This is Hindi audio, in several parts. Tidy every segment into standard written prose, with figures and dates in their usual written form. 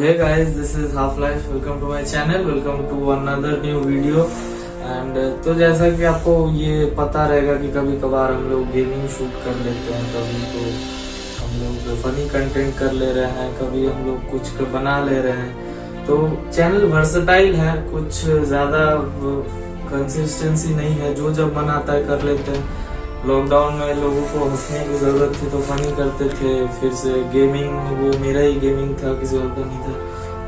hey guys, this is Half Life. Welcome to my channel. Welcome to another new video. And तो जैसा कि आपको ये पता रहेगा कि कभी कभार हम लोग गेमिंग शूट कर लेते हैं, कभी तो हम लोग फनी कंटेंट कर ले रहे हैं, कभी हम लोग कुछ बना ले रहे हैं। तो चैनल वर्सेटाइल है, कुछ ज्यादा कंसिस्टेंसी नहीं है, जो जब मन आता है कर लेते हैं। लॉकडाउन में लोगों को हंसने की जरूरत थी तो फनी करते थे, फिर से गेमिंग वो मेरा ही गेमिंग था, किसी और का नहीं था,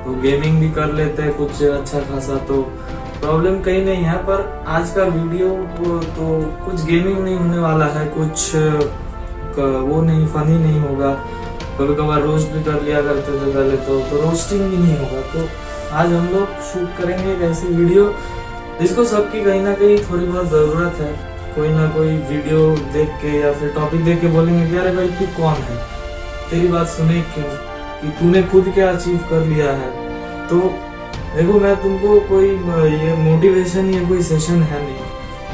तो गेमिंग भी कर लेते हैं कुछ अच्छा खासा, तो प्रॉब्लम कहीं नहीं है। पर आज का वीडियो तो कुछ गेमिंग नहीं होने वाला है, कुछ वो नहीं, फनी नहीं होगा। कभी कभार रोस्ट भी कर लिया करते थे पहले तो रोस्टिंग भी नहीं होगा। तो आज हम लोग शूट करेंगे एक ऐसी वीडियो जिसको सबकी कहीं ना कहीं थोड़ी बहुत जरूरत है। कोई ना कोई वीडियो देख के या फिर टॉपिक देख के बोलेंगे कि अरे भाई तू कौन है, तेरी बात सुने क्यों, कि तूने खुद क्या अचीव कर लिया है। तो देखो, मैं तुमको कोई ये मोटिवेशन या कोई सेशन है नहीं,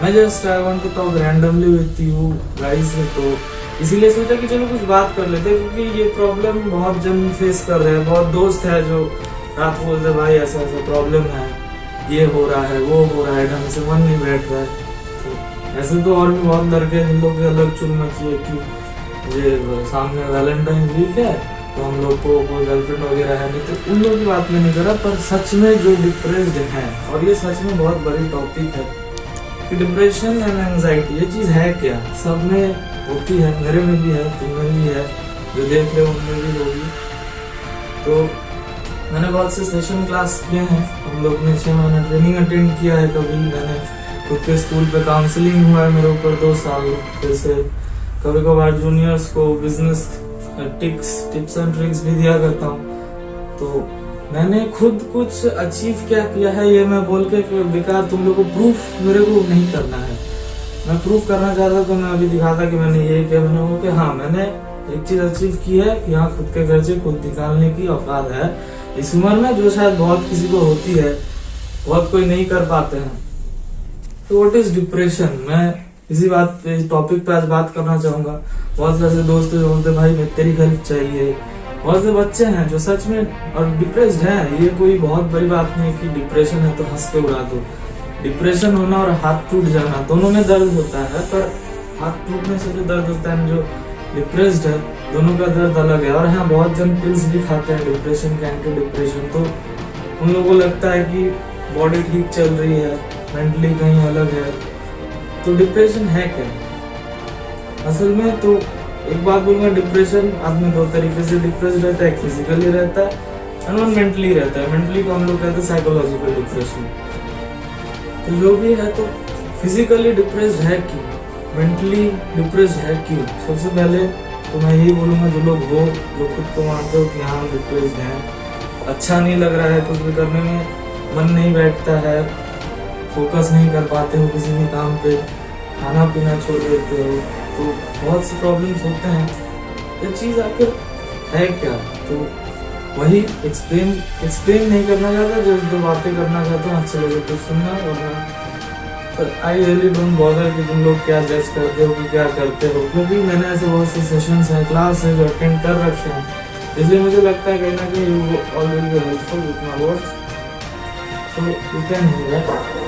मैं just I want to talk randomly with you guys. तो इसीलिए सोचा कि चलो कुछ बात कर लेते हैं, क्योंकि ये प्रॉब्लम बहुत जन फेस कर रहे हैं। बहुत दोस्त है जो रात को बोलते भाई ऐसा ऐसा प्रॉब्लम है, ये हो रहा है, वो हो रहा है, ढंग से मन नहीं बैठ रहा है। ऐसे तो और भी बहुत लड़के हैं जिन लोग की अलग चुन मची है कि ये सामने वैलेंटाइन वीक है तो हम लोग को कोई गर्लफ्रेंड वगैरह है नहीं, तो उन लोगों की बात में नहीं करा। पर सच में जो डिप्रेस्ड है, और ये सच में बहुत बड़ी टॉपिक है कि डिप्रेशन एंड एंजाइटी ये चीज है क्या, सब में होती है, मेरे में भी है, तुम में भी है, जो देख रहे हो उनमें भी होगी। तो मैंने बहुत से सेशन क्लास किए हैं, हम लोग ने 6 महीना ट्रेनिंग अटेंड किया है। कभी मैंने खुद के स्कूल पे काउंसलिंग हुआ है मेरे ऊपर 2 साल, जैसे कभी कभार जूनियर्स को बिजनेस टिप्स एंड ट्रिक्स भी दिया करता हूँ। तो मैंने खुद कुछ अचीव क्या किया है ये मैं बोल के बेकार तुम लोग को प्रूफ मेरे को नहीं करना है। मैं प्रूफ करना चाहता तो मैं अभी दिखाता कि मैंने ये किया, मैंने वो किया। हाँ, मैंने एक चीज अचीव की है कि हाँ, खुद के खर्चे खुद निकालने की औकात है इस उम्र में, जो शायद बहुत किसी को होती है, बहुत कोई नहीं कर पाते हैं। तो व्हाट इज डिप्रेशन, मैं इसी बात पे, इस टॉपिक पे आज बात करना चाहूंगा। बहुत से ऐसे दोस्त जो बोलते भाई मैं तेरी हेल्प चाहिए, बहुत से बच्चे हैं जो सच में और डिप्रेस्ड हैं। ये कोई बहुत बड़ी बात नहीं है कि डिप्रेशन है तो हंस के उड़ा दो। डिप्रेशन होना और हाथ टूट जाना दोनों में दर्द होता है, पर हाथ टूटने से जो दर्द होता है, जो डिप्रेस्ड है, दोनों का दर्द अलग है। और यहाँ बहुत जन पिल्स भी खाते हैं डिप्रेशन के, एंटी डिप्रेशन, तो उन लोगों को लगता है कि बॉडी ठीक चल रही है, मेंटली कहीं अलग है। तो डिप्रेशन है क्या असल में? तो एक बात बोलूंगा, डिप्रेशन आदमी 2 तरीके से डिप्रेस्ड रहता है, एक फिजिकली रहता है और मेंटली रहता है। मेंटली को हम लोग कहते हैं साइकोलॉजिकल डिप्रेशन। तो जो भी है, तो फिजिकली डिप्रेस्ड है क्यों, मेंटली डिप्रेस्ड है क्यों? सबसे पहले तो मैं यही बोलूंगा, जो लोग हो जो खुद को मानते हो कि हाँ डिप्रेस्ड है, अच्छा नहीं लग रहा है, कुछ भी करने में मन नहीं बैठता है, फोकस नहीं कर पाते हो किसी भी काम पे, खाना पीना छोड़ देते हो, तो बहुत से प्रॉब्लम्स होते हैं। ये चीज आखिर है क्या? तो वही एक्सप्लेन नहीं करना चाहता, जो 2 बातें करना चाहता हूँ, अच्छे लगे तो सुनना, और आई रियली डोंट बॉदर कि तुम लोग क्या जज करते हो कि क्या करते हो, क्योंकि मैंने ऐसे बहुत से सेशंस हैं, क्लास है जो अटेंड कर रखे हैं, इसलिए मुझे लगता है कहीं ना कहीं you already helpful with my words, so you can hear that.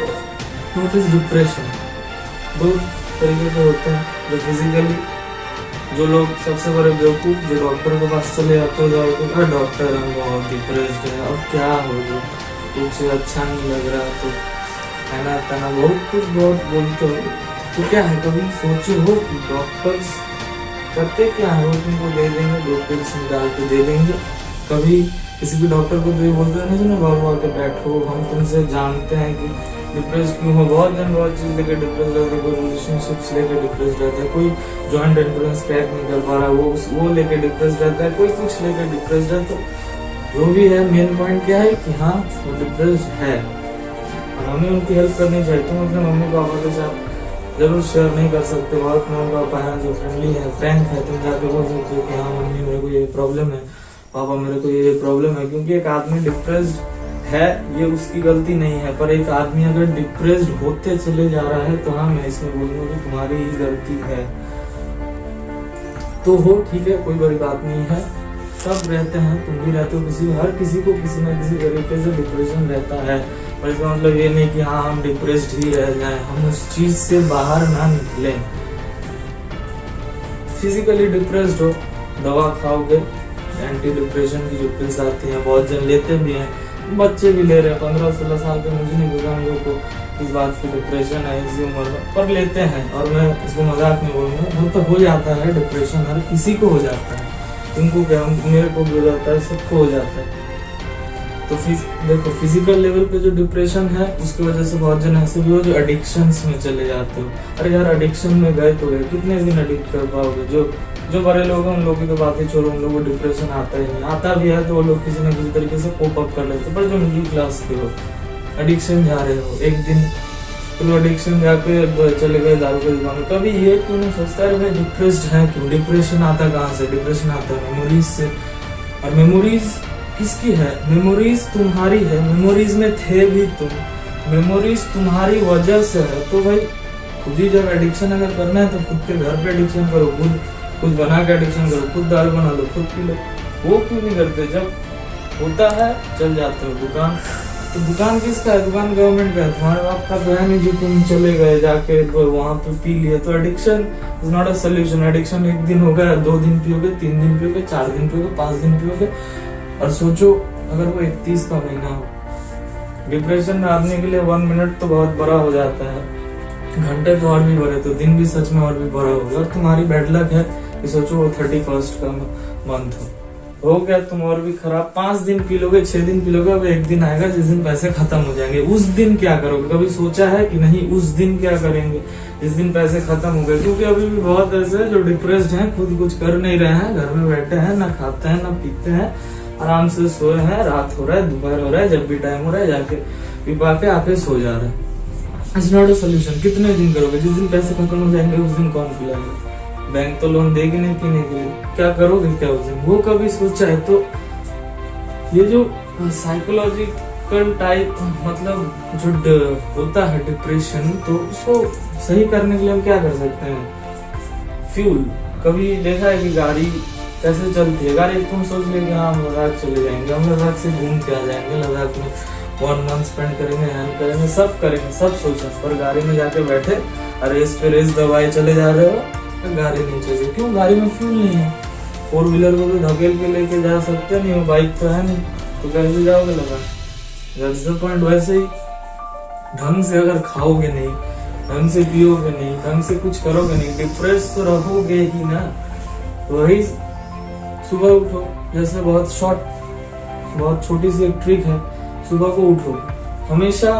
What is depression? 2 तरीके के होते हैं। जो फिजिकली, जो लोग सबसे बड़े बेवकूफ जो डॉक्टर के पास चले जाते हो, अरे डॉक्टर हम बहुत डिप्रेस्ड है, अब क्या हो गया, कुछ अच्छा नहीं लग रहा, तो खाना ताना बहुत कुछ बहुत बोलते हो। तो क्या है, कभी सोचे हो कि डॉक्टर्स करते क्या है, वो तुमको दे देंगे, 2 पिल्स निकाल के दे देंगे। कभी किसी भी डॉक्टर को तो ये बोलते हैं नहीं, बाबू आके बैठो, हम तुमसे जानते हैं कि डिप्रेस क्यों हो। बहुत जन बहुत चीज लेकर डिप्रेस रहता है, कोई रिलेशनशिप्स लेकर डिप्रेस रहता है, कोई जॉइंट एंट्रेंस क्रैक नहीं कर पा रहा वो लेकर डिप्रेस रहता है, कोई कुछ लेकर डिप्रेस रहता है। जो भी है, मेन पॉइंट क्या है कि हाँ वो डिप्रेस है और हमें उनकी हेल्प करनी चाहिए। तुम अपने मम्मी पापा के साथ जरूर शेयर नहीं कर सकते, बहुत मम्मी पापा हैं जो फ्रेंडली है, फ्रैंक है, तुम जाके बोल सकते हो कि हाँ मम्मी मेरे को ये प्रॉब्लम है, पापा मेरे को ये प्रॉब्लम है। क्योंकि एक आदमी डिप्रेस्ड है ये उसकी गलती नहीं है, पर एक आदमी अगर डिप्रेस्ड होते चले जा रहा है तो हाँ मैं इसमें बोलूंगा कि तुम्हारी ही गलती है। तो हो ठीक है, कोई बड़ी बात नहीं है, सब रहते हैं, तुम भी रहते हो, हर किसी को किसी ना किसी तरीके से डिप्रेशन रहता है। पर इसका मतलब ये नहीं कि हाँ हम डिप्रेस्ड ही रह जाएं, हम उस चीज से बाहर ना निकलें। फिजिकली डिप्रेस्ड हो, दवा खाओगे, एंटी डिप्रेशन की जो पिल्स आती हैं, बहुत जन लेते भी हैं, बच्चे भी ले रहे हैं, 15-16 साल के। मुझे नहीं पता हम लोग को इस बात की डिप्रेशन है इसी उम्र में, पर लेते हैं। और मैं इसको मजाक में बोलूँगा, वो तो हो जाता है डिप्रेशन, हर किसी को हो जाता है। तुमको क्या, मेरे को भी हो जाता है, सबको हो जाता है। तो देखो फिजिकल लेवल पे जो डिप्रेशन है उसकी वजह से बहुत जन ऐसे भी हो जो एडिक्शंस में चले जाते हो। अरे यार एडिक्शन में गए तो गए, कितने दिन एडिक्ट कर पाओगे। जो बड़े लोग हैं उन लोगों की तो बातें छोड़ो, उन लोगों को डिप्रेशन आता ही नहीं, आता भी है तो वो लोग किसी न किसी तरीके से कोप अप कर लेते हैं। पर जो मिडिल क्लास के हो, एडिक्शन जा रहे हो, एक दिन तो एडिक्शन जाके चले गए दारू के दुकान में, कभी ये क्यों नहीं सोचता है भाई डिप्रेस्ड है क्यों। डिप्रेशन आता कहाँ से, डिप्रेशन आता है मेमोरीज से। और मेमोरीज किसकी है, मेमोरीज तुम्हारी है, मेमोरीज में थे भी तुम, मेमोरीज तुम्हारी वजह से है। तो भाई खुद ही जब एडिक्शन अगर करना है तो खुद के घर पे एडिक्शन करो, खुद बना के एडिक्शन करो, खुद दारू बना लो, खुद पी लो। वो क्यों नहीं करते, जब होता है चल जाते हो दुकान। तो दुकान किसका है, दुकान गवर्नमेंट का है, तुम्हारे बाप का तो है नहीं जो तुम चले गए जाके वहां पे पी लिया। तो addiction is not a solution. Addiction एक दिन हो गया, 2 दिन पियोगे, 3 दिन पियोगे, 4 दिन पियोगे, 5 दिन पियोगे। और सोचो अगर वो 31 का महीना हो, डिप्रेशन में आदमी के लिए 1 मिनट तो बहुत बड़ा हो जाता है, घंटे तो और भी बड़े, तो दिन भी सच में और भी बड़ा होगा। और तुम्हारी बैड लक है कि सोचो वो 31 का मंथ हो गया, तुम और भी खराब। 5 दिन पी लोगे, 6 दिन पी लोगे, अब एक दिन आएगा जिस दिन पैसे खत्म हो जाएंगे। उस दिन क्या करोगे, कभी सोचा है कि नहीं उस दिन क्या करेंगे जिस दिन पैसे खत्म हो गए। क्योंकि अभी भी बहुत ऐसे जो डिप्रेस्ड हैं, खुद कुछ कर नहीं रहे हैं, घर में बैठे हैं, ना खाते हैं ना पीते हैं, आराम से सोए हैं, रात हो रहा है, दोपहर हो रहा है, जब भी टाइम हो रहा है जाके पी पा के आके सो जा रहे हैं। It's not a solution. कितने दिन करोगे, जिस दिन पैसे खत्म हो जाएंगे उस दिन कौन पिलाएगा, बैंक तो लोन देगी नहीं पीने के लिए, क्या करोगे क्या उस दिन, वो कभी सोचा है। तो ये जो साइकोलॉजिकल टाइप मतलब जो होता है डिप्रेशन, तो उसको सही करने के लिए हम क्या कर सकते हैं। फ्यूल, कभी देखा है कि गाड़ी कैसे चलती है, गाड़ी तुम सोच ले कि हाँ हम लद्दाख चले जाएंगे, हम लद्दाख से घूम के आ जाएंगे, लद्दाख में 1 मंथ स्पेंड करेंगे, हैंड करेंगे, सब करेंगे, सब सोचा। पर गाड़ी में जाके बैठे रेस पे रेस दबाए चले जा रहे हो, तो गाड़ी नहीं चलेगी। क्यों, गाड़ी में फ्यूल नहीं है। 4 व्हीलर को तो धकेल के लेके जा सकते नहीं हो, बाइक तो है नहीं, तो कैसे जाओगे लद्दाख। That's the point. वैसे ही ढंग से अगर खाओगे नहीं, ढंग से पियोगे नहीं, ढंग से कुछ करोगे नहीं, डिप्रेस तो रहोगे ही ना। तो वही सुबह उठो, जैसे बहुत छोटी सी एक ट्रिक है, सुबह को उठो। हमेशा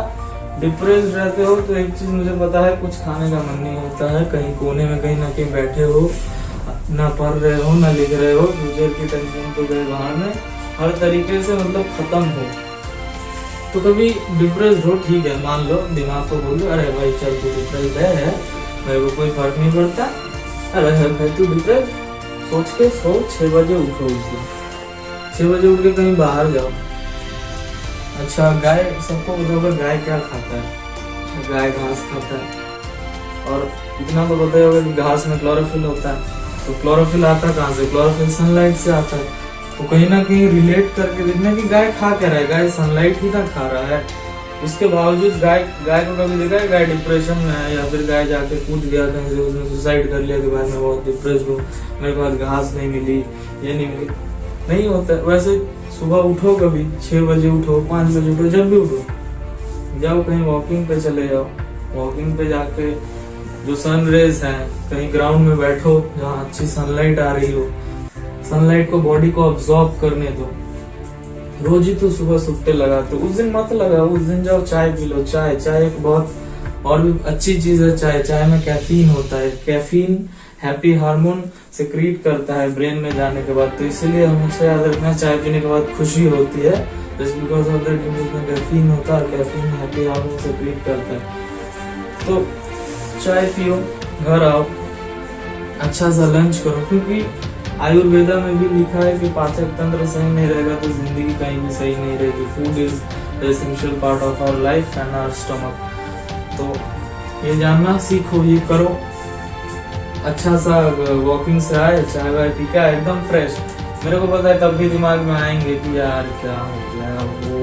डिप्रेस्ड रहते हो तो एक चीज मुझे पता है, कुछ खाने का मन नहीं होता है, कहीं कोने में कहीं ना कहीं बैठे हो, ना पढ़ रहे हो ना लिख रहे हो, फ्यूचर की टेंशन तो गए बाहर में, हर तरीके से मतलब खत्म हो। तो कभी डिप्रेस्ड हो, ठीक है, मान लो, दिमाग को बोलो अरे भाई चल तू डिप्रेस्ड है, मेरे को कोई फर्क नहीं पड़ता, अरे भाई तू डिप्रेस्ड, सोच के सो। 6 बजे उठो, 6 बजे उठ के कहीं बाहर जाओ। अच्छा, गाय, सबको बताओगे गाय क्या खाता है, गाय घास खाता है। और इतना तो पता ही होगा कि घास में क्लोरोफिल होता है। तो क्लोरोफिल आता कहाँ से, क्लोरोफिल सनलाइट से आता है। तो कहीं ना कहीं रिलेट करके देखना कि गाय खा क्या रहा है, गाय सनलाइट ही ना खा रहा है। उसके बावजूद गाय को कभी देखा है गाय डिप्रेशन में है, या फिर गाय जाके कूद गया कहीं से, उसने सुसाइड कर लिया कि भाई मैं बहुत डिप्रेस्ड हूँ, मेरे पास घास नहीं मिली, ये नहीं मिली, नहीं होता। वैसे सुबह उठो, कभी 6 बजे उठो, 5 बजे उठो, जब भी उठो, जाओ कहीं वॉकिंग पे चले जाओ। वॉकिंग पे जाके जो सन रेज है, कहीं ग्राउंड में बैठो जहाँ अच्छी सनलाइट आ रही हो, सनलाइट को बॉडी को ऑब्जॉर्ब करने दो। रोज ही तो सुबह सुट्टे लगाते हो, उस दिन मत लगाओ, उस दिन जाओ चाय पी लो। चाय एक बहुत और भी अच्छी चीज है। चाय में कैफीन होता है, कैफीन हैप्पी हार्मोन सिक्रीट करता है ब्रेन में जाने के बाद। तो इसलिए हमेशा याद रखना, चाय पीने के बाद खुशी होती है, जस्ट बिकॉज ऑफ दैट उसमें कैफीन होता है, कैफीन हैप्पी हार्मोन सिक्रीट करता है। तो चाय पियो, घर आओ, अच्छा सा लंच करो, क्योंकि आयुर्वेदा में भी लिखा है कि पाचक तंत्र सही नहीं रहेगा तो जिंदगी कहीं भी सही नहीं रहेगी। Food is the essential part of our life and our stomach. तो ये जानना सीखो, ये करो। अच्छा सा वॉकिंग से आए, चाय वाय पी के एकदम फ्रेश, मेरे को पता है तब भी दिमाग में आएंगे कि यार क्या हो गया, वो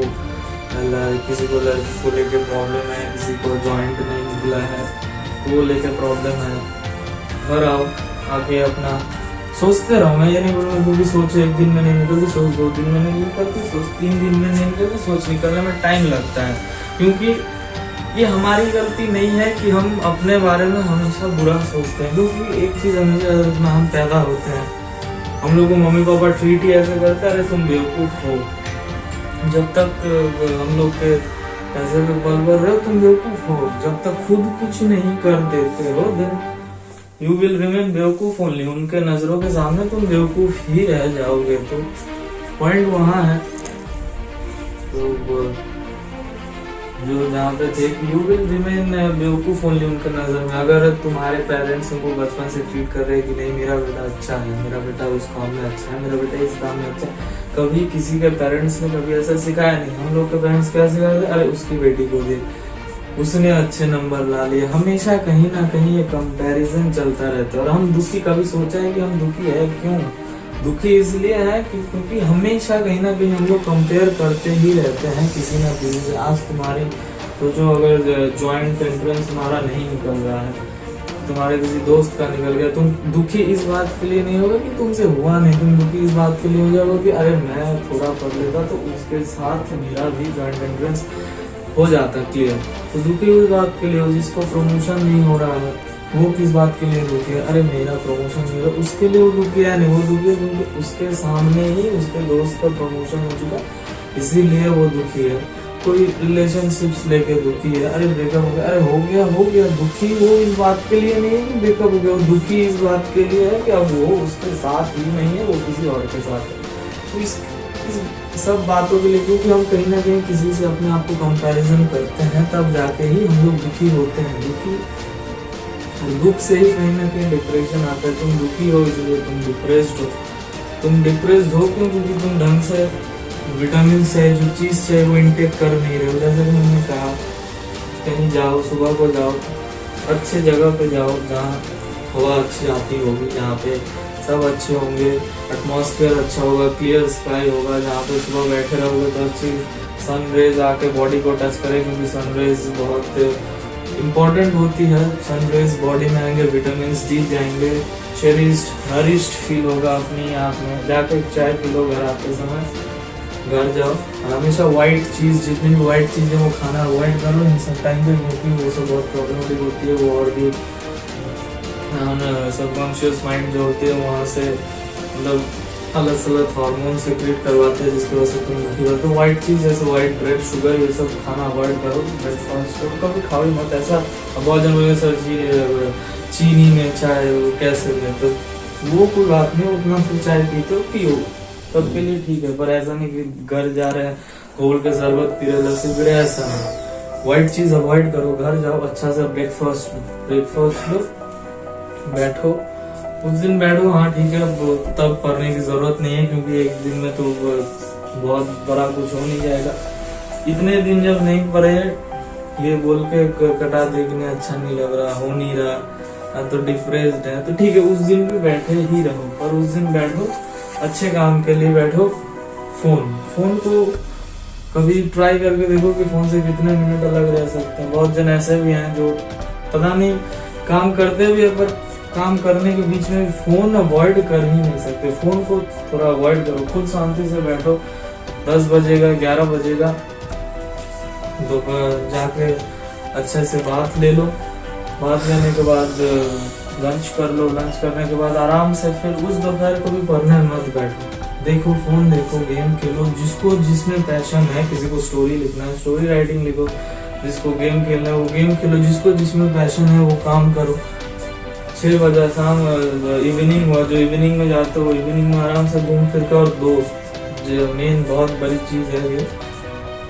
किसी को लड़की को लेके प्रॉब्लम है, किसी को जॉइंट नहीं निकला है, वो लेके प्रॉब्लम है। घर आओ, आके अपना सोचते रहो। मैं ये नहीं बोलूँगा क्योंकि सोच एक दिन में नहीं निकलती, सोच 2 दिन में नहीं निकलती, सोच 3 दिन में नहीं निकलती, सोच निकलने में टाइम लगता है। क्योंकि ये हमारी गलती नहीं है कि हम अपने बारे में हमेशा बुरा सोचते हैं। क्योंकि एक चीज़ हमेशा हम पैदा होते हैं, हम लोग को मम्मी पापा ट्रीट ही ऐसे करते हैं, अरे तुम बेवकूफ़ हो। जब तक हम लोग के ऐसे में पल भर रहे हो तुम बेवकूफ़ हो, जब तक खुद कुछ नहीं कर देते हो देन यू विल रिमेन बेवकूफ ओनली। उनके नजरों के सामने तुम बेवकूफ ही रह जाओगे। तो पॉइंट वहां है तो जो जहाँ पे थे कि यू विल रिमेन बेवकूफ ओनली उनके नजर में। अगर तुम्हारे पेरेंट्स उनको बचपन से ट्रीट कर रहे हैं कि नहीं मेरा बेटा अच्छा है, मेरा बेटा उस काम में अच्छा है, मेरा बेटा इस काम में अच्छा है, कभी किसी के पेरेंट्स ने कभी ऐसा सिखाया नहीं। हम लोग के पेरेंट्स क्या सिखाते, अरे उसकी बेटी को दे, उसने अच्छे नंबर ला लिए। हमेशा कहीं ना कहीं ये कंपैरिजन चलता रहता है। और हम दुखी, कभी सोचा है कि हम दुखी है क्यों? दुखी इसलिए है कि क्योंकि हमेशा कहीं ना कहीं हम लोग कंपेयर करते ही रहते हैं किसी ना किसी से। आज तुम्हारी सोचो अगर जॉइंट एंट्रेंस तुम्हारा नहीं निकल रहा है, तुम्हारे किसी दोस्त का निकल गया, तुम दुखी इस बात के लिए नहीं होगा कि तुमसे हुआ नहीं, तुम दुखी इस बात के लिए हो जाओगे कि अरे मैं थोड़ा पढ़ लेता तो उसके साथ मेरा भी जॉइंट एंट्रेंस हो जाता क्लियर। तो दुखी उस बात के लिए हो जिसको प्रमोशन नहीं हो रहा है, वो किस बात के लिए दुखी है, अरे मेरा प्रमोशन नहीं हो रहा, उसके लिए वो दुखी है। नहीं, वो दुखी है क्योंकि उसके सामने ही उसके दोस्त का प्रमोशन हो चुका, इसीलिए वो दुखी है। कोई रिलेशनशिप्स लेके दुखी है, अरे ब्रेकअप हो गया, अरे हो गया। दुखी वो इस बात के लिए नहीं है कि ब्रेकअप हो गया, वो दुखी इस बात के लिए है कि अब वो उसके साथ ही नहीं है, वो किसी और के साथ है। तो इस सब बातों के लिए, क्योंकि हम कहीं ना कहीं किसी से अपने आप को कंपैरिजन करते हैं, तब जाके ही हम लोग दुखी होते हैं। दुख से ही कहीं ना कहीं डिप्रेशन आता है। तुम दुखी हो इसलिए तुम डिप्रेस्ड हो। तुम डिप्रेस्ड हो क्यों? क्योंकि तुम ढंग से विटामिन से जो चीज़ चाहिए वो इनटेक कर नहीं रहे हो। जैसे कि मैंने कहा, कहीं जाओ, सुबह को जाओ, अच्छे जगह पे जाओ जहाँ हवा अच्छी आती होगी, जहाँ पे सब अच्छे होंगे, एटमॉस्फेयर अच्छा होगा, क्लियर स्काई होगा, जहाँ पे सुबह बैठे रहोगे तो अच्छी सनरेज आके बॉडी को टच करे, क्योंकि सनरेज बहुत इम्पोर्टेंट होती है। सनरेज बॉडी में आएंगे, विटामिन डी जाएंगे, चेरिश्ड नरिश्ड फील होगा अपनी आँख में। जाके चाय पी लो घर आते समय, घर जाओ, हमेशा व्हाइट चीज़, जितनी भी व्हाइट चीज़ें वो खाना अवॉइड करो इन सब टाइम पे, क्योंकि वो सब बहुत प्रॉब्लमेटिक होती है। वो और भी सबकॉन्शियस माइंड जो होती है वहाँ से मतलब अलग अलग हार्मोन सेक्रेट करवाते हैं, जिसकी वजह से तुम दुखी होते हो। व्हाइट चीज़ जैसे व्हाइट ब्रेड, शुगर, ये सब खाना अवॉइड करो। ब्रेकफास्ट करो, कभी खाओ ही मत ऐसा। बहुत जन बोले सर जी चीनी में चाय कैसे में, तो वो कोई बात नहीं, उतना फिर चाय पीते हो पियो, तब के लिए ठीक है। पर ऐसा नहीं कि घर जा रहे हैं घोल के शरबत पी रहे, लस्सी पी रहे, ऐसा नहीं। व्हाइट चीज़ अवॉइड करो, घर जाओ, अच्छा सा ब्रेकफास्ट लो, बैठो, उस दिन बैठो, हाँ ठीक है। तब पढ़ने की जरूरत नहीं है, क्योंकि एक दिन में तो बहुत बड़ा कुछ हो नहीं जाएगा। इतने दिन जब नहीं पढ़े, ये बोल के कटा देखने अच्छा नहीं लग रहा, हो नहीं रहा, तो डिप्रेस्ड है, तो ठीक है उस दिन भी बैठे ही रहो। पर उस दिन बैठो अच्छे काम के लिए बैठो। फोन को कभी ट्राई करके देखो कि फोन से कितने मिनट अलग रह सकते हैं। बहुत जन ऐसे भी हैं जो पता नहीं काम करते भी है, पर काम करने के बीच में फोन अवॉइड कर ही नहीं सकते। फोन को थोड़ा अवॉइड करो, खुद शांति से बैठो। 10 बजेगा 11 बजेगा दोपहर जाके अच्छे से बात ले लो, बात लेने के बाद लंच कर लो, लंच करने के बाद आराम से फिर उस दोपहर को भी पढ़ने मत बैठो। देखो फोन देखो, गेम खेलो, जिसको जिसमें पैशन है, किसी को स्टोरी लिखना है स्टोरी राइटिंग लिखो, जिसको गेम खेलना है वो गेम खेलो, जिसको जिसमें पैशन है वो काम करो। 6 बजे शाम इवनिंग हुआ, जो इवनिंग में जाते हो इवनिंग में आराम से घूम फिर के। और दोस्त जो मेन बहुत बड़ी चीज़ है, ये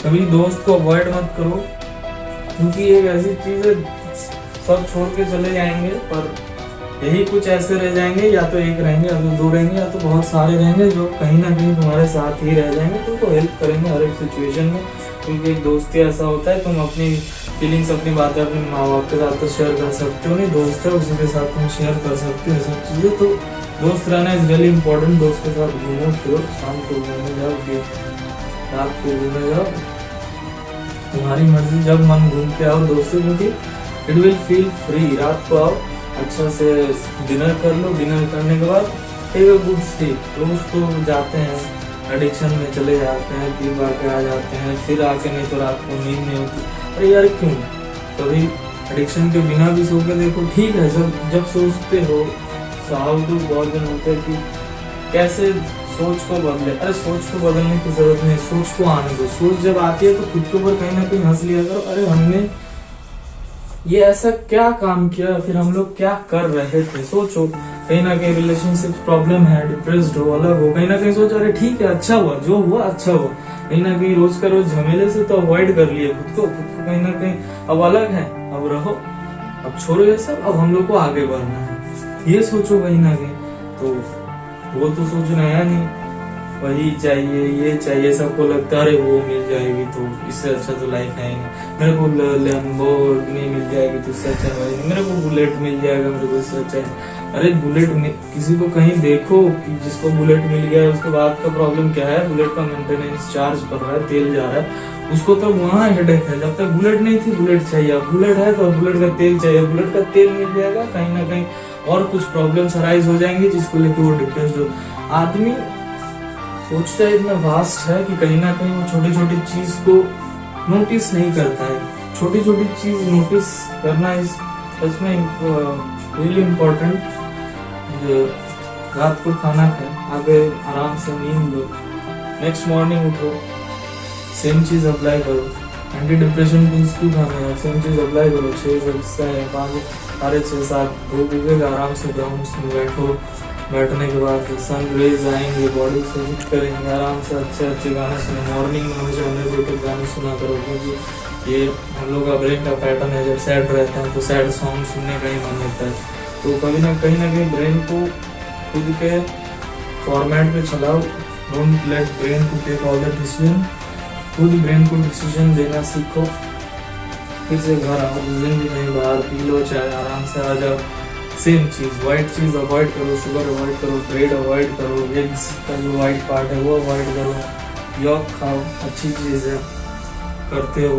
कभी दोस्त को अवॉइड मत करो, क्योंकि एक ऐसी चीज़ है सब छोड़ के चले जाएंगे, पर यही कुछ ऐसे रह जाएंगे, या तो एक रहेंगे, या तो 2 रहेंगे, या तो बहुत सारे रहेंगे जो कहीं ना कहीं तुम्हारे साथ ही रह जाएंगे, तुमको हेल्प करेंगे हर एक सिचुएशन में। क्योंकि एक दोस्ती ऐसा होता है, तुम अपनी फीलिंग्स, अपनी बातें अपने माँ बाप के साथ तो शेयर कर सकते हो नहीं, दोस्त है उसी के साथ तुम शेयर कर सकते हो सब चीज़ें। तो दोस्त रहना इज रियली इम्पोर्टेंट। दोस्त के साथ घूमो फिरो, शाम को घूमने जाओ, रात को घूमने जाओ, तुम्हारी मर्जी, जब मन घूम के आओ दोस्त से, क्योंकि इट विल फील फ्री। रात को आओ, अच्छा से डिनर कर लो, डिनर करने के बाद टेक अ गुड स्लीप। दोस्त तो जाते हैं एडिक्शन में चले जाते हैं, पी बार के आ जाते हैं, फिर आके नहीं तो रात को नींद नहीं होती। अरे यार क्यों, कभी एडिक्शन के बिना भी सो के देखो, ठीक है। जब सोचते हो, हाउ टू बहुत दिन होते हैं कि कैसे सोच को बदले। अरे सोच को बदलने की जरूरत नहीं, सोच को आने दो। सोच जब आती है तो खुद के ऊपर कहीं ना कहीं हंस लिया करो, अरे हमने ये ऐसा क्या काम किया, फिर हम लोग क्या कर रहे थे। सोचो, कहीं ना कहीं रिलेशनशिप प्रॉब्लम है, डिप्रेस्ड हो, अलग हो, कहीं ना कहीं सोचो अरे ठीक है, अच्छा हुआ, जो हुआ अच्छा हुआ। कहीं ना कहीं रोज का रोज झमेले से तो अवॉइड कर लिए खुद को कहीं ना कहीं अब अलग है, अब रहो, अब छोड़ो ये सब, अब हम लोग को आगे बढ़ना है, ये सोचो कहीं ना कहीं। तो वो तो सोच नया नहीं, वही चाहिए, ये चाहिए, सबको लगता है अरे वो मिल जाएगी तो इससे अच्छा तो लाइफ है ही नहीं, मेरे को लैम्बोर्गिनी मिल जाएगी तो इससे अच्छा है, मेरे को बुलेट मिल जाएगा, मेरे को इससे अच्छा है। अरे बुलेट किसी को कहीं देखो कि जिसको बुलेट मिल गया है, उसके बाद का प्रॉब्लम क्या है, बुलेट का मेंटेनेंस चार्ज पड़ रहा है, तेल जा रहा है, उसको तो वहाँ हेडेक है। जब तक बुलेट नहीं थी, बुलेट चाहिए, अब बुलेट है तो बुलेट का तेल चाहिए, बुलेट का तेल मिल जाएगा, कहीं ना कहीं और कुछ प्रॉब्लम्स अराइज हो जाएंगी जिसको लेकर वो डिप्रेस्ड हो। आदमी सोचता है इतना वास्ट है कि कहीं ना कहीं वो छोटी छोटी चीज को नोटिस नहीं करता है। छोटी छोटी चीज नोटिस करना इस सच में रियली इम्पोर्टेंट। रात को खाना खाए, आगे आराम से नींद लो, नेक्स्ट मॉर्निंग उठो, सेम चीज अप्लाई करो। एंटी डिप्रेशन पिल्स क्यों खाना है, सेम चीज अप्लाई करो। 6 बजे 5 साढ़े 6 7 धूप उगेगा, आराम से ग्राउंड में बैठो, बैठने के बाद सन रेज आएंगे, बॉडी से हिट करेंगे, आराम से अच्छे अच्छे गाने सुनो। मॉर्निंग में हमेशा एनर्जेटिक गाने सुना करो, क्योंकि ये हम लोग का ब्रेन का पैटर्न है, जब सैड रहता है तो सैड सॉन्ग सुनने का ही मन होता है। तो कभी ना कहीं ब्रेन को खुद के फॉर्मेट पे चलाओ, don't let brain to take all the decision. खुद ब्रेन को डिसीजन देना सीखो। फिर से घर आओ, उस दिन भी नहीं बाहर पी लो चाय, आराम से आ जाओ। सेम चीज, व्हाइट चीज अवॉइड करो, शुगर अवॉइड करो, ब्रेड अवॉइड करो, एग्स का जो व्हाइट पार्ट है वो अवॉइड करो, यॉक खाओ, अच्छी चीज है, करते हो।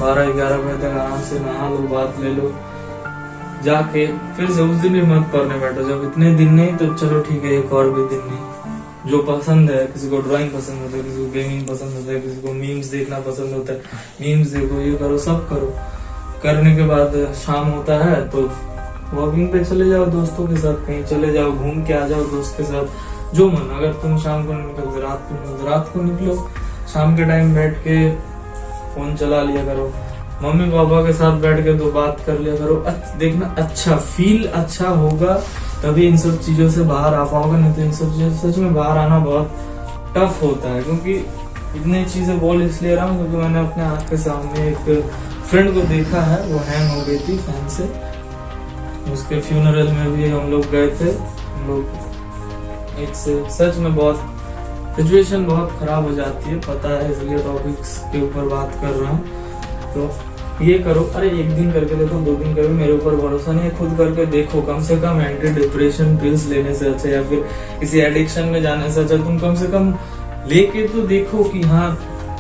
12-11 बजे तक आराम से नहा लो, बात ले लो, जाके फिर से उस दिन भी मत पढ़ने बैठो। जब इतने दिन नहीं तो चलो ठीक है, एक और भी दिन नहीं। जो पसंद है, किसी को ड्राइंग पसंद होता है, किसी को गेमिंग पसंद होता है, किसी को मीम्स देखना पसंद होता है, मीम्स देखो, ये करो, सब करो। करने के बाद शाम होता है तो वॉकिंग पे चले जाओ, दोस्तों के साथ कहीं चले जाओ, घूम के आ जाओ दोस्त के साथ, जो मन। अगर तुम शाम को निकलो, रात को निकलो, शाम के टाइम बैठ के फोन चला लिया करो, मम्मी पापा के साथ बैठ के 2 बात कर लिया करो। देखना अच्छा फील अच्छा होगा, तभी इन सब चीजों से बाहर आ पाओगे, नहीं तो इन सब चीजों से सच में बाहर आना बहुत टफ होता है। क्योंकि इतनी चीजें बोल इसलिए रहा हूँ क्योंकि मैंने अपने आँख के सामने एक फ्रेंड को देखा है, वो हैंग हो गई थी फैन से। उसके फ्यूनरल में भी हम लोग गए थे, हम लोग एक से सच में बहुत सिचुएशन बहुत खराब हो जाती है, पता है, इसलिए टॉपिक्स के ऊपर बात कर रहा हूँ। तो ये करो, अरे 1 दिन करके देखो, 2 दिन करके, मेरे ऊपर भरोसा नहीं है, खुद करके देखो। कम से कम एंटी डिप्रेशन पिल्स लेने से अच्छा, या फिर किसी एडिक्शन में जाने से अच्छा, तुम कम से कम लेके तो देखो कि हाँ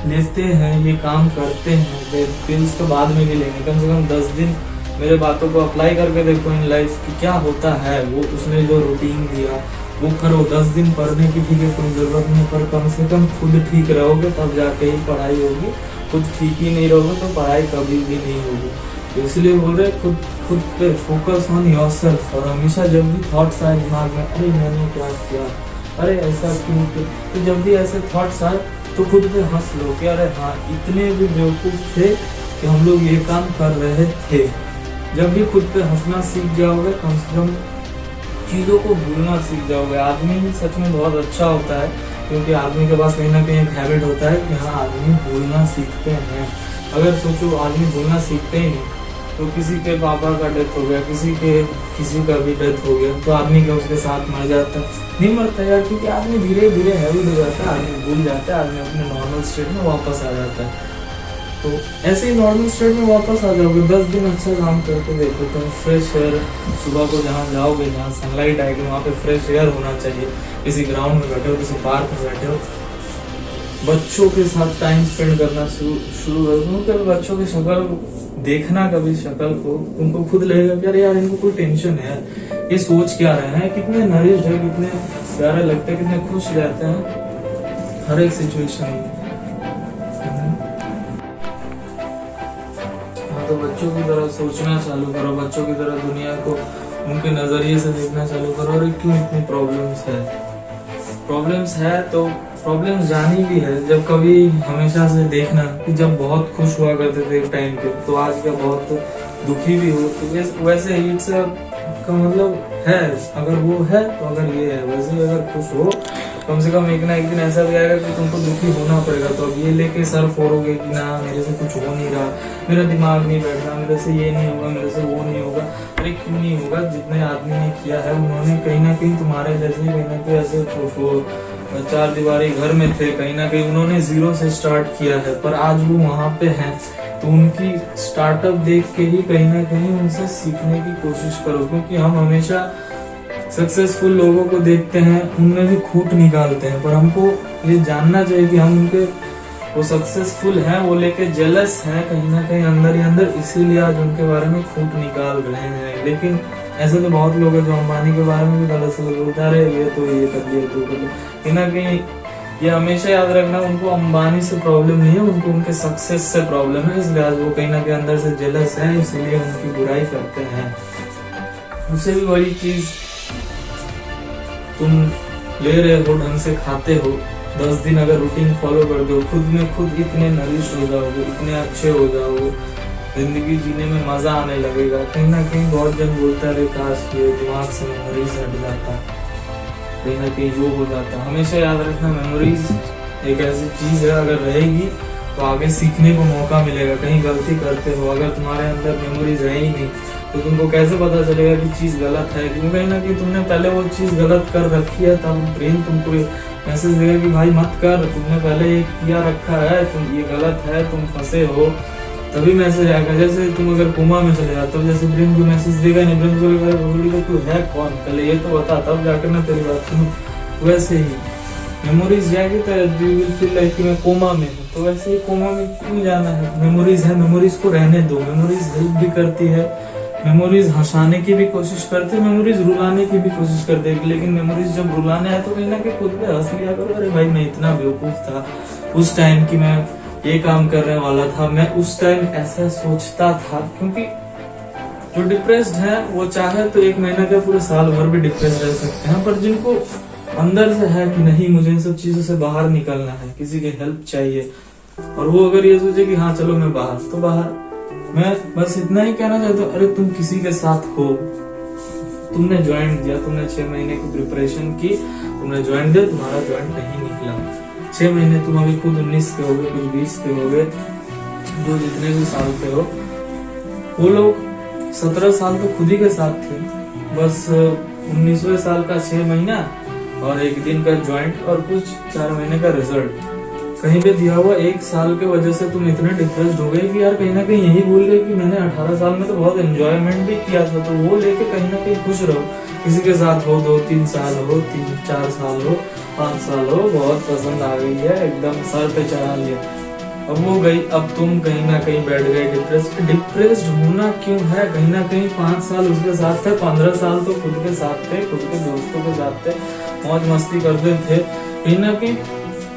लेते हैं, ये काम करते हैं। पिल्स तो बाद में भी लेंगे, कम से कम 10 दिन मेरे बातों को अप्लाई करके देखो इन लाइफ की क्या होता है। वो उसने जो रूटीन दिया वो करो। 10 दिन पढ़ने की ठीक है कोई जरूरत नहीं, पर कम से कम खुद ठीक रहोगे तब जाके ही पढ़ाई होगी। खुद ठीक ही नहीं रहोगे तो पढ़ाई कभी भी नहीं होगी। तो इसलिए बोल रहे खुद पे फोकस ऑन योरसेल्फ। और हमेशा जब भी थॉट्स आए दिमाग में, अरे मैंने क्या किया, अरे ऐसा क्यों किया, तो जब भी ऐसे थॉट्स आए तो खुद पे हंस लो कि अरे हाँ इतने भी बेवकूफ थे कि हम लोग ये काम कर रहे थे। जब भी खुद पे हंसना सीख जाओगे, कम से कम चीजों को भूलना सीख जाओगे। आदमी सच में बहुत अच्छा होता है, क्योंकि आदमी के पास कहीं ना कहीं एक हैबिट होता है कि हाँ आदमी भूलना सीखते हैं। अगर सोचो आदमी भूलना सीखते ही नहीं, तो किसी के पापा का डेथ हो गया, किसी का भी डेथ हो गया, तो आदमी का उसके साथ मर जाता नहीं, मरता यार, क्योंकि आदमी धीरे धीरे हैबिट हो जाता है, आदमी भूल जाता है, आदमी अपने नॉर्मल स्टेट में वापस आ जाता है। तो ऐसे ही नॉर्मल स्टेट में वापस आ जाओगे। 10 दिन अच्छा काम करके देखो तुम। फ्रेश एयर सुबह को जहाँ जाओगे, जहाँ सनलाइट आएगी, वहाँ पे फ्रेश एयर होना चाहिए। किसी ग्राउंड में बैठे हो, किसी पार्क में बैठे हो, बच्चों के साथ टाइम स्पेंड करना शुरू कर दो। कभी बच्चों की शक्ल देखना, कभी शक्ल को उनको खुद लगेगा कि अरे यार इनको कोई टेंशन है, ये सोच क्या रहे हैं, कितने नरिश है, कितने प्यारे लगते हैं, कितने खुश रहते हैं हर एक सिचुएशन में। हाँ, तो बच्चों की तरह सोचना चालू करो, बच्चों की तरह दुनिया को उनके नजरिए से देखना चालू करो। अरे क्यों इतनी प्रॉब्लम्स है तो प्रॉब्लम्स जानी भी है। जब कभी हमेशा से देखना कि जब बहुत खुश हुआ करते थे एक टाइम पे, तो आज का बहुत दुखी भी हो, तो वैसे ही का मतलब है, अगर वो है तो अगर ये है, वैसे ही अगर खुश हो, कम से कम एक ना एक दिन ऐसा भी आएगा कि तुमको दुखी होना पड़ेगा। तो अब ये लेके सर फोड़ोगे कि ना मेरे से कुछ हो नहीं रहा, मेरा दिमाग नहीं बैठ रहा, मेरे से ये नहीं होगा, मेरे से वो नहीं होगा। अरे क्यों नहीं होगा? जितने आदमी ने किया है उन्होंने कहीं ना कहीं तुम्हारे जैसे कहीं ना कहीं ऐसे चार दीवारी घर में थे, कहीं ना कहीं उन्होंने जीरो से स्टार्ट किया है, पर आज वो वहां पे हैं। तो उनकी स्टार्टअप देख के ही कहीं ना कहीं उनसे सीखने की कोशिश करो, क्योंकि हम हमेशा सक्सेसफुल लोगों को देखते हैं, उनमें भी खूट निकालते हैं, पर हमको ये जानना चाहिए कि हम उनके वो सक्सेसफुल हैं, वो लेके जेलस हैं कहीं ना कहीं अंदर ही अंदर, इसीलिए आज उनके बारे में खूट निकाल रहे हैं। लेकिन ऐसे तो बहुत लोग हैं जो अंबानी के बारे में भी गलत से बोलते हैं, अरे ये तो ये कर लिया, तो कर लिया। कहीं ना कहीं ये हमेशा याद रखना, उनको अंबानी से प्रॉब्लम नहीं है, उनको उनके सक्सेस से प्रॉब्लम है। इसलिए आज वो कहीं ना कहीं अंदर से जेलस है, इसलिए उनकी बुराई करते हैं। उससे भी बड़ी चीज, तुम ले रहे हो, ढंग से खाते हो, 10 दिन अगर रूटीन फॉलो कर दो, खुद में खुद इतने नरिश हो जाओगे, इतने अच्छे हो जाओगे, जिंदगी जीने में मजा आने लगेगा। कहीं ना कहीं बहुत जन बोलता है काश ये दिमाग से मेमोरीज हट जाता, कहीं ना कहीं वो हो जाता। हमेशा याद रखना, मेमोरीज एक ऐसी चीज है, अगर रहेगी तो आगे सीखने को मौका मिलेगा। कहीं गलती करते हो, अगर तुम्हारे अंदर मेमोरीज है ही नहीं, तो तुमको कैसे पता चलेगा कि चीज गलत है? क्योंकि कहीं ना कहीं तुमने पहले वो चीज गलत कर रखी है, तब ब्रेन तुमको मैसेज देगा कि भाई मत कर, तुमने पहले ये किया रखा है, तुम ये गलत है, तुम फंसे हो, तभी मैसेज आएगा। जैसे तुम अगर कोमा में चले जाते हो, जैसे ब्रेन को मैसेज देगा नहीं, ब्रेन को तू है कौन, पहले ये तो बता, तब जाकर ना तेरी बात सुनो। वैसे ही मेमोरीज जाएगी तो यू विल फील लाइक कि मैं कोमा में हूँ। तो वैसे ही कोमा में क्यों जाना है? मेमोरीज है, मेमोरीज को रहने दो। मेमोरीज हेल्प भी करती है, मेमोरीज हंसाने की भी कोशिश करती है, मेमोरीज रुलाने की भी कोशिश करती है। लेकिन मेमोरीज जब रुलाने आए तो कहीं ना कहीं खुद पे हंस लिया करो, अरे भाई मैं इतना बेवकूफ था उस टाइम की, मैं ये काम करने वाला था, मैं उस टाइम ऐसा सोचता था। क्योंकि जो डिप्रेस्ड है वो चाहे तो 1 महीना का पूरे साल भर भी डिप्रेस रह सकते हैं, पर जिनको अंदर से है कि नहीं मुझे इन सब चीजों से बाहर निकलना है, किसी की हेल्प चाहिए, और वो अगर ये सोचे कि हाँ चलो मैं बाहर, तो बाहर। मैं बस इतना ही कहना चाहता हूँ, अरे तुम किसी के साथ हो, तुमने ज्वाइन दिया, तुमने 6 महीने की प्रिपरेशन की, तुमने ज्वाइन दिया, तुम्हारा ज्वाइन नहीं निकला। 6 महीने तुम अभी खुद 19 के हो गए, कुछ 20 के हो गए, जो जितने भी साल के हो, वो लोग 17 साल तो खुद ही के साथ थे। बस 19वें साल का 6 महीना और 1 दिन का ज्वाइंट और कुछ 4 महीने का रिजल्ट कहीं पे दिया हुआ। 1 साल के वजह से तुम इतने डिप्रेस्ड हो गए कि यार कहीं ना कहीं यही भूल गए कि मैंने 18 साल में तो बहुत एंजॉयमेंट भी किया था। तो वो लेके कहीं ना कहीं खुश रहो, किसी के साथ हो, 2-3 साल हो, 3-4 साल हो, 5 साल हो, बहुत पसंद आ गई है, एकदम सर पे चढ़ा लिया, अब वो गई, अब तुम कहीं ना कहीं बैठ गए डिप्रेस्ड होना क्यों है? कहीं ना कहीं 5 साल उसके साथ थे, 15 साल तो खुद के साथ थे, खुद के दोस्तों के साथ थे, मौज मस्ती करते थे। कहीं ना कहीं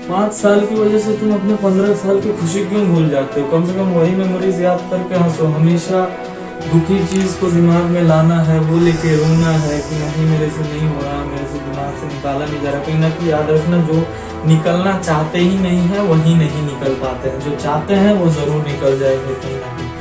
5 साल की वजह से तुम अपने 15 साल की खुशी क्यों भूल जाते हो? कम से कम वही मेमोरीज याद करके हंसो। हमेशा दुखी चीज को दिमाग में लाना है, वो लेके रोना है कि नहीं मेरे से नहीं हो रहा, मेरे से दिमाग से निकाला नहीं जा रहा। कहीं ना कहीं याद रखना, जो निकलना चाहते ही नहीं है वही नहीं निकल पाते हैं, जो चाहते हैं वो जरूर निकल जाएंगे कहीं ना कहीं।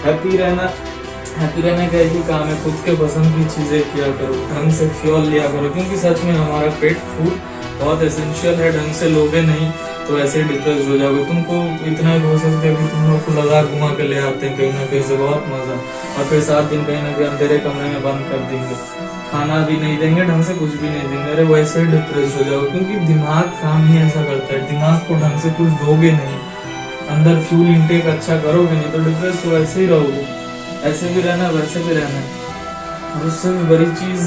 हैप्पी रहने का एक ही काम है, खुद के पसंद की चीजें किया करो, ढंग से फ्यूल लिया करो, क्योंकि सच में हमारा पेट फूड बहुत एसेंशियल है। ढंग से लोगे नहीं तो ऐसे डिप्रेस हो जाओगे। तुमको इतना ही हो सकता है कि तुम लोग को लगा घुमा के ले आते हैं कहीं ना कहीं से, बहुत मजा, और फिर 7 दिन कहीं ना कहीं अंधेरे कमरे में बंद कर देंगे, खाना भी नहीं देंगे, ढंग से कुछ भी नहीं देंगे, अरे वैसे ही डिप्रेस हो जाओगे। क्योंकि दिमाग काम ही ऐसा करता है, दिमाग को ढंग से कुछ दोगे नहीं अंदर फ्यूल इनटेक अच्छा करोगे नहीं तो डिप्रेस तो ऐसे ही रहोगे, ऐसे भी रहना वैसे भी रहना। और उससे भी बड़ी चीज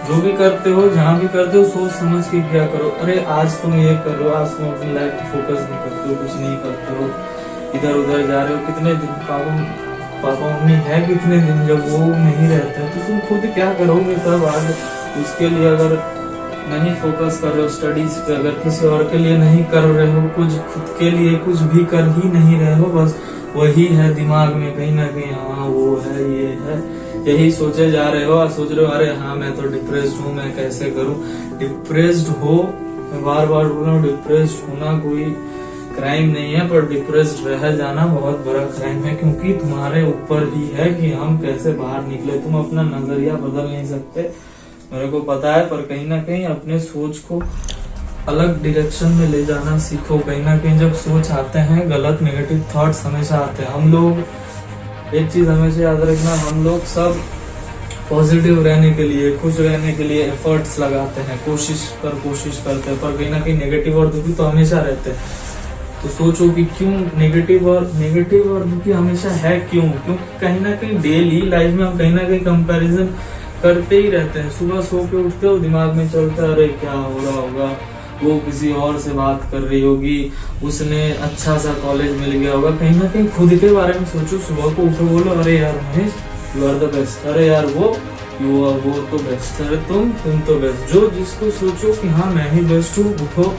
जो भी करते हो जहाँ भी करते हो सोच समझ के क्या करो। अरे आज तुम ये कर रहे हो, आज तुम अपनी लाइफ पे फोकस नहीं करते हो, कुछ नहीं करते हो, इधर उधर जा रहे हो, कितने दिन पापा मम्मी है कितने दिन जब वो नहीं रहते तो तुम खुद क्या करोगे तब आगे। उसके लिए अगर नहीं फोकस कर रहे हो स्टडीज पे, अगर किसी और के लिए नहीं कर रहे हो, कुछ खुद के लिए कुछ भी कर ही नहीं रहे हो, बस वही है दिमाग में कहीं ना कहीं, हाँ वो है ये है, यही सोचे जा रहे हो और सोच रहे हो अरे हाँ मैं तो डिप्रेस्ड हूँ, मैं कैसे करूँ। डिप्रेस्ड हो, मैं बार बार बोल रहा हूँ, डिप्रेस्ड होना कोई क्राइम नहीं है, पर डिप्रेस्ड रह जाना बहुत बड़ा क्राइम है, क्योंकि तुम्हारे ऊपर ही है कि हम कैसे बाहर निकले। तुम अपना नजरिया बदल नहीं सकते, मेरे को पता है, पर कहीं ना कहीं अपने सोच को अलग डायरेक्शन में ले जाना सीखो। कहीं ना कहीं जब सोच आते हैं गलत नेगेटिव थॉट्स हमेशा आते हैं, हम लोग एक चीज हमेशा याद रखना, हम लोग सब पॉजिटिव रहने के लिए, खुश रहने के लिए एफर्ट्स लगाते हैं, कोशिश करते हैं, पर कहीं ना कहीं नेगेटिव और दुखी तो हमेशा रहते हैं। तो सोचो कि क्यों नेगेटिव और दुखी हमेशा है, क्योंकि कहीं ना कहीं डेली लाइफ में हम कहीं ना कहीं कंपैरिजन करते ही रहते हैं। सुबह सो के उठते हो, दिमाग में चलता है अरे क्या हो रहा होगा, वो किसी और से बात कर रही होगी, उसने अच्छा सा कॉलेज मिल गया होगा। कहीं ना कहीं खुद के बारे में सोचो, सुबह को उठो बोलो अरे यार Mahesh you are the best, अरे यार वो तो बेस्ट, अरे तुम तो बेस्ट। जो जिसको सोचो कि हाँ मैं ही बेस्ट हूँ, उठो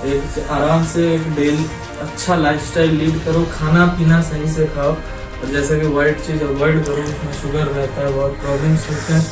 एक आराम से एक डेली अच्छा लाइफस्टाइल लीड करो, खाना पीना सही से खाओ, और जैसे कि व्हाइट चीज अवॉइड करो, उसमें शुगर रहता है, बहुत प्रॉब्लम्स होते हैं।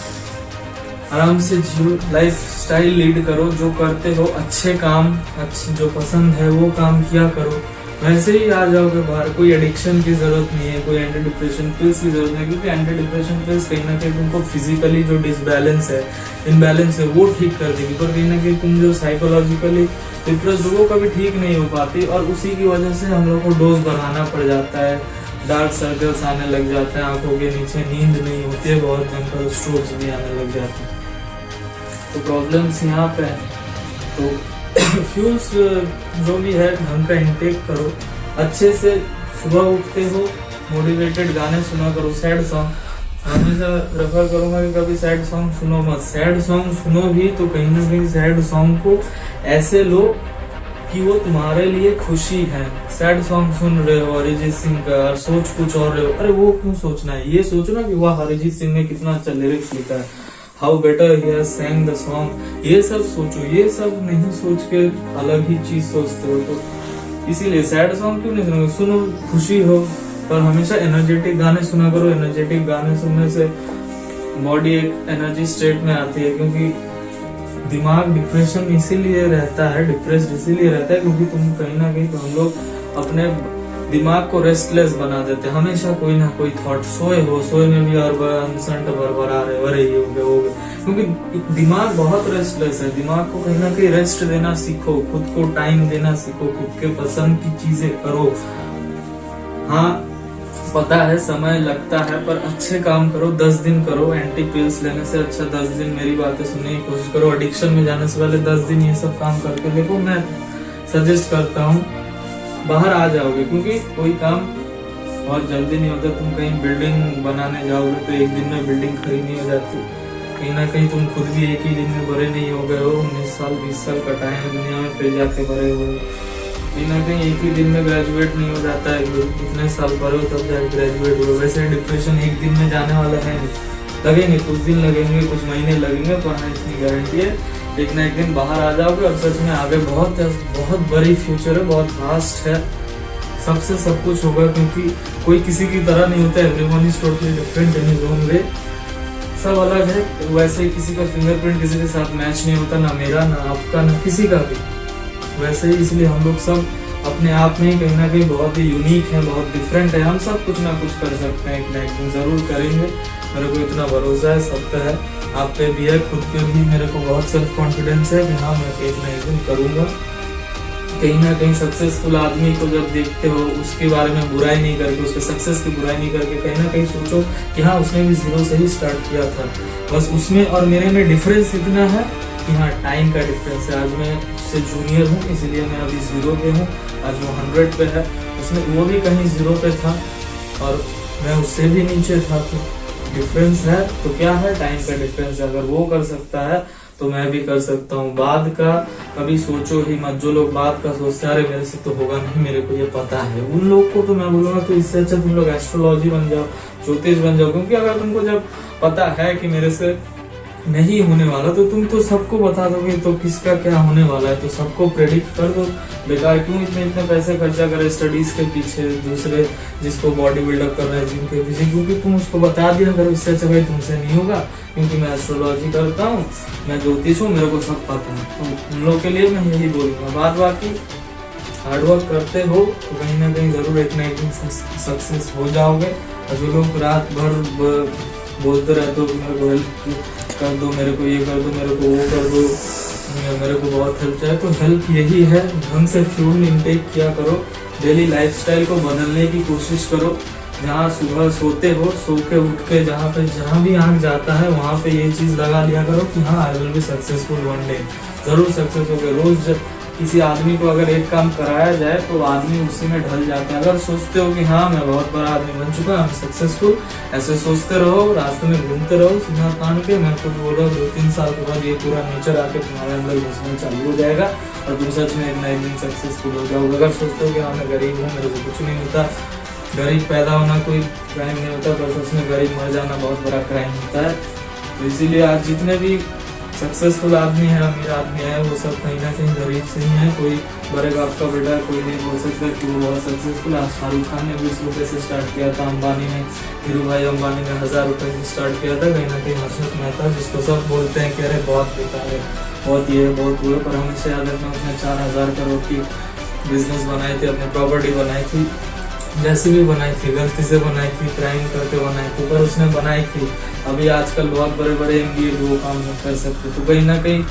आराम से जियो, लाइफ स्टाइल लीड करो, जो करते हो अच्छे काम, अच्छे जो पसंद है वो काम किया करो, वैसे ही आ जाओगे बाहर। कोई एडिक्शन की जरूरत नहीं है, कोई एंटी डिप्रेशन पिल्स की जरूरत नहीं, क्योंकि एंटी डिप्रेशन पिल्स कहीं ना कहीं तुमको फिजिकली जो डिसबैलेंस है, इनबैलेंस है वो ठीक कर देगी, पर कहीं ना कहीं तुम जो साइकोलॉजिकली डिप्रेस हो वो कभी ठीक नहीं हो पाती, और उसी की वजह से हम लोग को डोज बढ़ाना पड़ जाता है, डार्क सर्कल्स आने लग जाते हैं आंखों के नीचे, नींद नहीं होती है, बहुत मेंटल स्ट्रोक्स भी आने लग जाते हैं। तो प्रॉब्लम्स यहाँ पे है। तो फ्यूल्स जो भी है ढंग का इंटेक करो, अच्छे से सुबह उठते हो मोटिवेटेड गाने सुना करो, सैड सॉन्ग हमेशा रेफर करूंगा कि कभी सैड सॉन्ग सुनो मत। सैड सॉन्ग सुनो भी तो कहीं ना कहीं सैड सॉन्ग को ऐसे लो कि वो तुम्हारे लिए खुशी है। सैड सॉन्ग सुन रहे हो अरिजीत सिंह का और सोच कुछ और रहे हो, अरे वो क्यों सोचना है, ये सोचो ना कि वाह अरिजीत सिंह ने कितना अच्छा लिरिक्स लिखा है, how better he has sang the song, ये सब सोचो। ये सब नहीं सोच के अलग ही चीज सोचते हो, तो इसीलिए सैड सॉन्ग क्यों नहीं सुनोगे, सुनो खुशी हो, पर हमेशा एनर्जेटिक गाने सुना करो। एनर्जेटिक गाने सुनने से बॉडी एक एनर्जी स्टेट में आती है, क्योंकि दिमाग डिप्रेशन इसीलिए रहता है, डिप्रेस्ड इसीलिए रहता है क्योंकि तुम कहीं ना कहीं, तो हम लोग अपने दिमाग को रेस्टलेस बना देते हैं, हमेशा कोई ना कोई थॉट, सोए में भी और अनसंट बरबरा रहे, अरे ये हो गए, क्योंकि दिमाग बहुत रेस्टलेस है। दिमाग को कहीं ना कहीं रेस्ट देना सीखो, खुद को टाइम देना सीखो, खुद के पसंद की चीजें करो। हाँ पता है समय लगता है, पर अच्छे काम करो, 10 दिन करो, एंटी पिल्स लेने से अच्छा 10 दिन मेरी बातें सुनने की कोशिश करो। एडिक्शन में जाने से पहले 10 दिन ये सब काम करके देखो, मैं सजेस्ट करता हूँ बाहर आ जाओगे, क्योंकि कोई काम बहुत जल्दी नहीं होता। तुम कहीं बिल्डिंग बनाने जाओगे तो एक दिन में बिल्डिंग खड़ी नहीं हो जाती, कहीं ना कहीं तुम खुद भी एक ही दिन में बड़े नहीं हो गए हो, 19 साल 20 साल कटाए हैं दुनिया में, फिर जाके बड़े हुए, कहीं ना कहीं एक ही दिन में ग्रेजुएट नहीं हो जाता है, इतने साल पढ़े हो तब जाके ग्रेजुएट हो। वैसे डिप्रेशन एक दिन में जाने वाला है नहीं, लगेंगे कुछ दिन लगेंगे, कुछ महीने लगेंगे, पर हाँ इतनी गारंटी है एक ना एक दिन बाहर आ जाओगे। और सच में आगे बहुत बड़ी फ्यूचर है, बहुत वास्ट है, सबसे सब कुछ होगा, क्योंकि कोई किसी की तरह नहीं होता है, everyone is totally different in his own way, सब अलग है। वैसे ही किसी का फिंगरप्रिंट किसी के साथ मैच नहीं होता, ना मेरा ना आपका ना किसी का भी, वैसे ही इसलिए हम लोग सब अपने आप में ही कहीं ना कहीं बहुत ही यूनिक है, बहुत डिफरेंट है। हम सब कुछ ना कुछ कर सकते हैं, एक ना एक दिन जरूर करेंगे, मेरे को इतना भरोसा है, सब पे है, आप पे भी है, खुद पे भी मेरे को बहुत सेल्फ कॉन्फिडेंस है कि हाँ मैं एक ना एक दिन करूंगा। कहीं ना कहीं सक्सेसफुल आदमी को जब देखते हो उसके बारे में बुराई नहीं करके, उसके सक्सेस की बुराई नहीं करके, कहीं ना कहीं सोचो कि हाँ उसने भी 0 से ही स्टार्ट किया था। बस उसमें और मेरे में डिफरेंस इतना है कि हाँ टाइम का डिफरेंस है। आज मैं उससे जूनियर हूँ, इसीलिए मैं अभी 0 पे हूँ। आज वो 100 पे है, उसमें वो भी कहीं 0 पे था और मैं उससे भी नीचे था। तो डिफरेंस है, तो क्या है, टाइम का डिफरेंस है। अगर वो कर सकता है तो मैं भी कर सकता हूँ। बाद का कभी सोचो ही मत। जो लोग बाद का सोचते हैं, अरे मेरे से तो होगा नहीं, मेरे को ये पता है, उन लोग को तो मैं बोलूंगा तो इससे अच्छा तुम लोग एस्ट्रोलॉजी बन जाओ, ज्योतिष बन जाओ। क्योंकि अगर तुमको जब पता है कि मेरे से नहीं होने वाला तो तुम तो सबको बता दोगे, तो किसका क्या होने वाला है तो सबको प्रेडिक्ट कर दो। बेकार क्यों इतने पैसे खर्चा करे स्टडीज के पीछे, दूसरे जिसको बॉडी बिल्डअप कर रहे हैं जिम के पीछे, क्योंकि तुम उसको बता दिया करो। इससे अच्छा भाई तुमसे नहीं होगा, क्योंकि मैं एस्ट्रोलॉजी करता हूँ, मैं ज्योतिष हूँ, मेरे को सब पता है। तो उन लोग के लिए मैं यही बोलूंगा। बाद बाकी हार्डवर्क करते हो तो कहीं ना कहीं जरूर एक ना एक दिन सक्सेस हो जाओगे। और जो लोग रात भर बोलते रहते हो मेरे को हेल्प कर दो, मेरे को ये कर दो, मेरे को वो कर दो, मेरे को बहुत हेल्प चाहिए, तो हेल्प यही है, ढंग से फ्यूल इनटेक किया करो, डेली लाइफस्टाइल को बदलने की कोशिश करो। जहाँ सुबह सोते हो, सो के उठ के जहाँ भी आँख जाता है वहाँ पे ये चीज लगा लिया करो कि हाँ I will be successful one day, जरूर सक्सेस हो गए। रोज किसी आदमी को अगर एक काम कराया जाए तो आदमी उसी में ढल जाता है। अगर सोचते हो कि हाँ मैं बहुत बड़ा आदमी बन चुका हूँ, सक्सेसफुल, ऐसे सोचते रहो, रास्ते में घूमते रहो सीधा तान के, मैं खुद बोल रहा हूँ 2-3 साल के बाद ये पूरा नेचर आके तुम्हारे अंदर घुसना चालू हो जाएगा और तुम सच में एक ना एक दिन सक्सेसफुल हो जाओगे। अगर सोचते हो कि हाँ मैं गरीब हूँ, मेरे को कुछ नहीं होता, गरीब पैदा होना कोई क्राइम नहीं होता, पर सच में गरीब मर जाना बहुत बड़ा क्राइम होता है। तो इसीलिए आज जितने भी सक्सेसफुल आदमी है, अमीर आदमी है, वो सब कहीं ना कहीं गरीब से ही है। कोई बड़े बाप का बेटा है, कोई नहीं बोल सकता कि वो बहुत सक्सेसफुल है। शाहरुख खान ने 20 रुपए से स्टार्ट किया था, अंबानी ने, धीरू भाई अंबानी ने 1000 रुपए से स्टार्ट किया था। कहीं ना कहीं हर्षद मेहता, जिसको सब बोलते हैं कि अरे बहुत बेकार है, बहुत ये है, बहुत वो है, पर हमेशा याद रखना उसने 4000 करोड़ की बिजनेस बनाई थी, अपनी प्रॉपर्टी बनाई थी, जैसी भी बनाई थी, गलती से बनाई थी, क्राइम करके बनाई थी, पर उसने बनाई थी। अभी आजकल बहुत बड़े बड़े MBA भी वो काम नहीं कर सकते। तो कहीं ना कहीं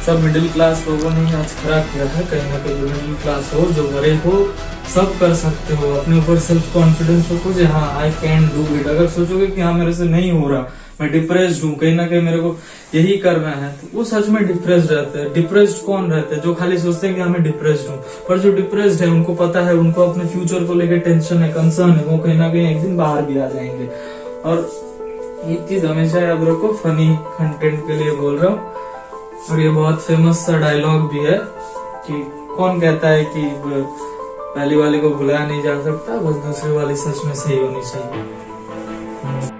सब मिडिल क्लास लोगों ने आज खड़ा किया है। कहीं ना कहीं जो मिडिल क्लास हो, जो गरीब हो, सब कर सकते हो। अपने ऊपर सेल्फ कॉन्फिडेंस रखो कि हाँ आई कैन डू इट। अगर सोचोगे कि हाँ मेरे से नहीं हो रहा, मैं डिप्रेस्ड हूँ, कहीं ना कहीं मेरे को यही करना है, तो वो सच में डिप्रेस्ड रहते हैं। डिप्रेस्ड कौन रहते हैं? जो खाली सोचते हैं कि हाँ मैं डिप्रेस्ड हूँ, पर जो डिप्रेस्ड है उनको पता है, उनको अपने फ्यूचर को लेकर टेंशन है, कंसर्न है, वो कहीं ना कहीं एक दिन बाहर भी आ जाएंगे। और एक चीज हमेशा याद रखो, फनी कंटेंट के लिए बोल रहा हूँ, और ये बहुत फेमस सा डायलॉग भी है कि कौन कहता है कि पहली वाली को भुलाया नहीं जा सकता, बस दूसरी वाली सच में सही होनी चाहिए।